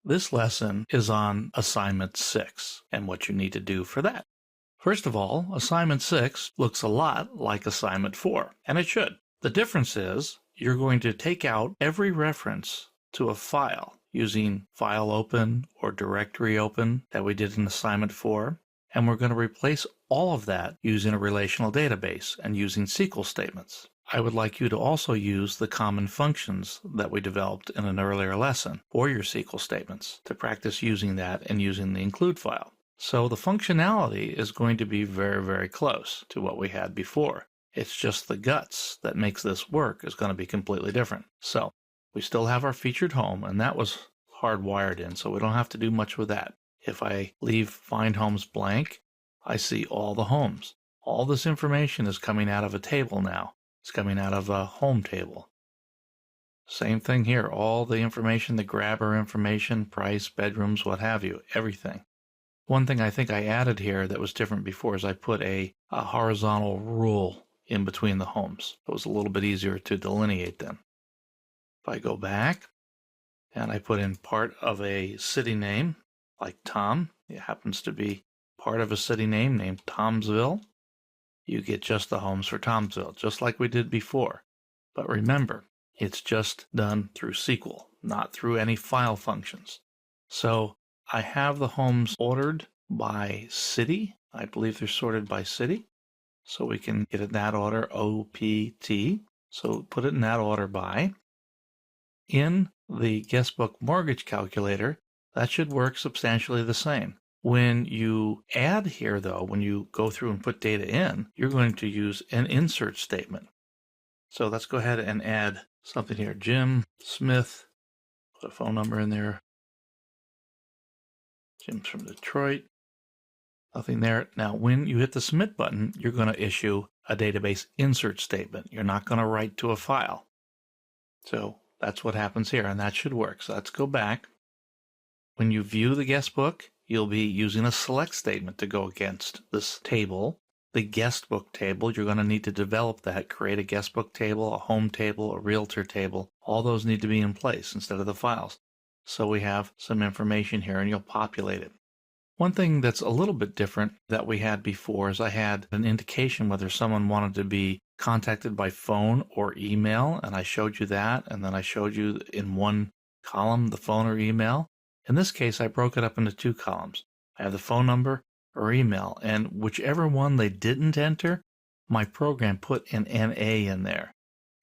This lesson is on Assignment 6 and what you need to do for that. First of all, Assignment 6 looks a lot like Assignment 4, and it should. The difference is you're going to take out every reference to a file using file open or directory open that we did in Assignment 4, and we're going to replace all of that using a relational database and using SQL statements. I would like you to also use the common functions that we developed in an earlier lesson for your SQL statements to practice using that and using the include file. So the functionality is going to be very, very close to what we had before. It's just the guts that makes this work is going to be completely different. So we still have our featured home, and that was hardwired in, so we don't have to do much with that. If I leave find homes blank, I see all the homes. All this information is coming out of a table now. It's coming out of a home table. Same thing here. All the information, the grabber information, price, bedrooms, what have you, everything. One thing I think I added here that was different before is I put a horizontal rule in between the homes. It was a little bit easier to delineate them. If I go back and I put in part of a city name, like Tom, it happens to be part of a city name named Tomsville, you get just the homes for Tomsville, just like we did before. But remember, it's just done through SQL, not through any file functions. So I have the homes ordered by city. I believe they're sorted by city. So we can get it in that order, OPT. So put it in that order by. In the guestbook mortgage calculator, that should work substantially the same. When you add here, though, when you go through and put data in, you're going to use an insert statement. So let's go ahead and add something here. Jim Smith, put a phone number in there. Jim's from Detroit. Nothing there. Now, when you hit the submit button, you're going to issue a database insert statement. You're not going to write to a file. So that's what happens here, and that should work. So let's go back. When you view the guestbook, you'll be using a select statement to go against this table. The guestbook table, you're going to need to develop that, create a guestbook table, a home table, a realtor table. All those need to be in place instead of the files. So we have some information here, and you'll populate it. One thing that's a little bit different that we had before is I had an indication whether someone wanted to be contacted by phone or email, and I showed you that, and then I showed you in one column the phone or email. In this case, I broke it up into two columns. I have the phone number or email, and whichever one they didn't enter, my program put an NA in there.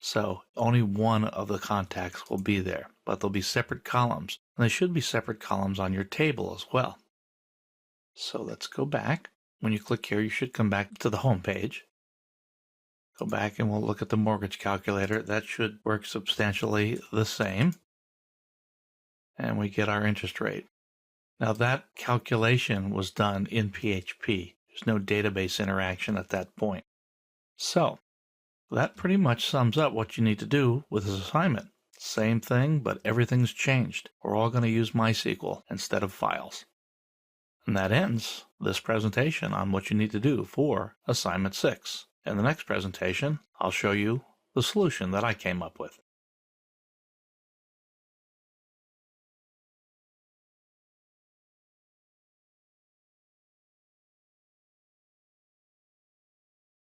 So only one of the contacts will be there, but there'll be separate columns, and there should be separate columns on your table as well. So let's go back. When you click here, you should come back to the home page. Go back and we'll look at the mortgage calculator. That should work substantially the same. And we get our interest rate. Now that calculation was done in PHP. There's no database interaction at that point. So that pretty much sums up what you need to do with this assignment. Same thing, but everything's changed. We're all going to use MySQL instead of files. And that ends this presentation on what you need to do for Assignment 6. In the next presentation, I'll show you the solution that I came up with.